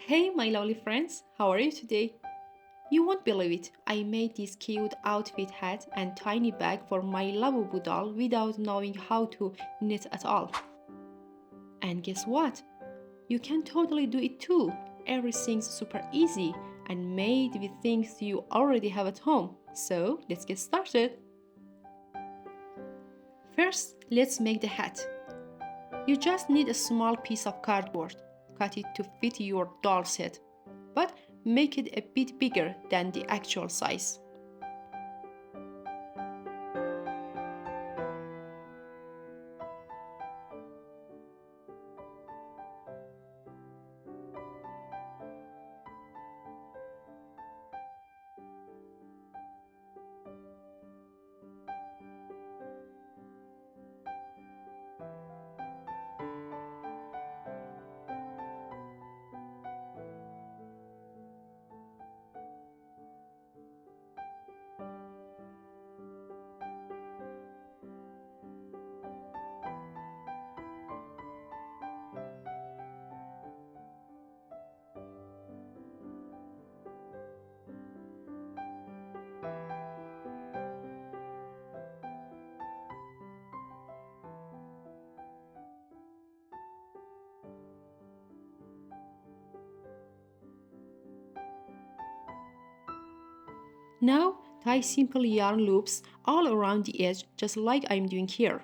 Hey, my lovely friends, how are you today? You won't believe it, I made this cute outfit hat and tiny bag for my lovable doll without knowing how to knit at all. And guess what? You can totally do it too. Everything's super easy and made with things you already have at home. So let's get started. First, let's make the hat. You just need a small piece of cardboard. Cut it to fit your doll's head, but make it a bit bigger than the actual size. Now, tie simple yarn loops all around the edge just like I'm doing here.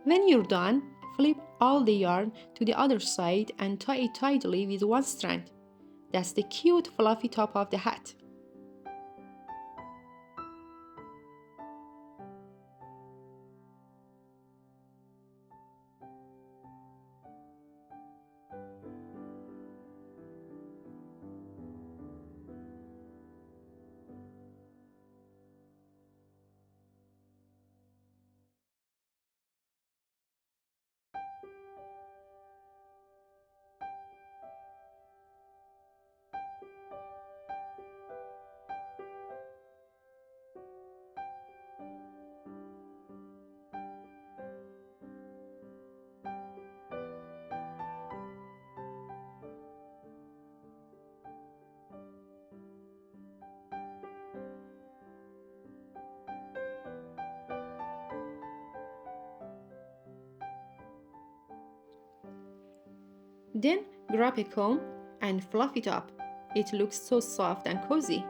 When you're done, flip all the yarn to the other side and tie it tidily with one strand. That's the cute fluffy top of the hat. Then grab a comb and fluff it up. It looks so soft and cozy.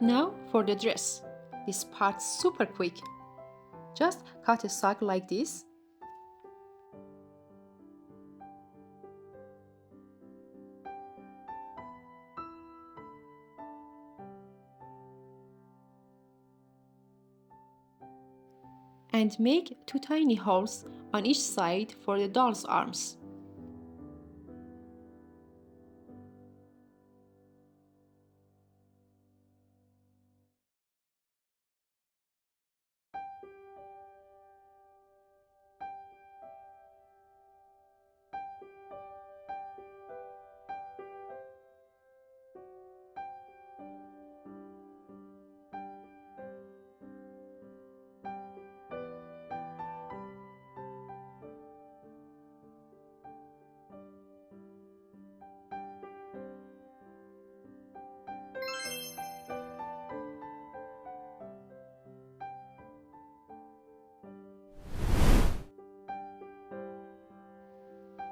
Now for the dress. This part's super quick. Just cut a sock like this and make two tiny holes on each side for the doll's arms.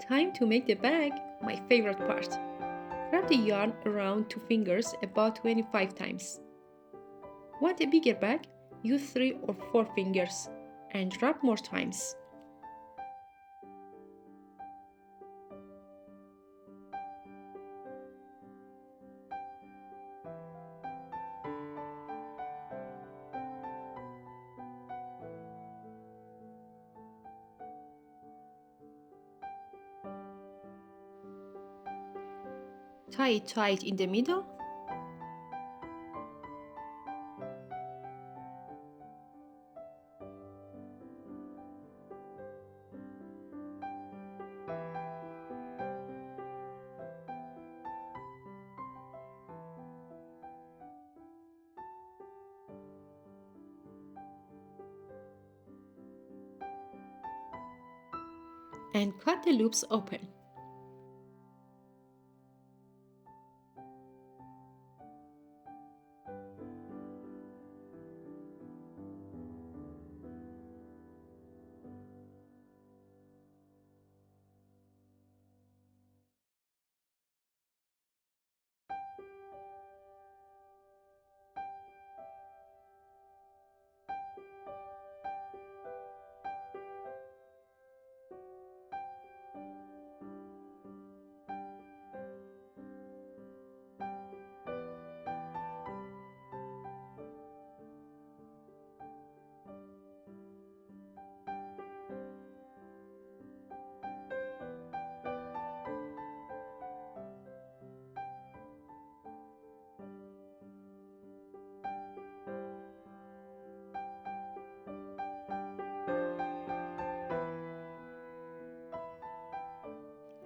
Time to make the bag, my favorite part. Wrap the yarn around two fingers about 25 times. Want a bigger bag? Use 3 or 4 fingers and wrap more times. Tie it tight in the middle and cut the loops open.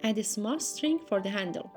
Add a small string for the handle.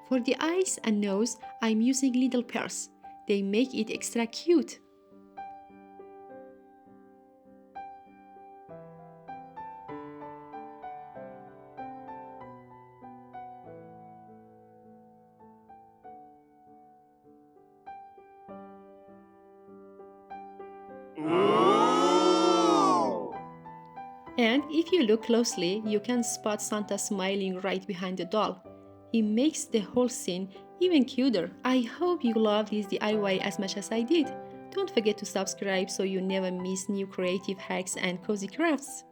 For the eyes and nose, I'm using little pearls. They make it extra cute. And if you look closely, you can spot Santa smiling right behind the doll. He makes the whole scene even cuter. I hope you love this DIY as much as I did. Don't forget to subscribe so you never miss new creative hacks and cozy crafts.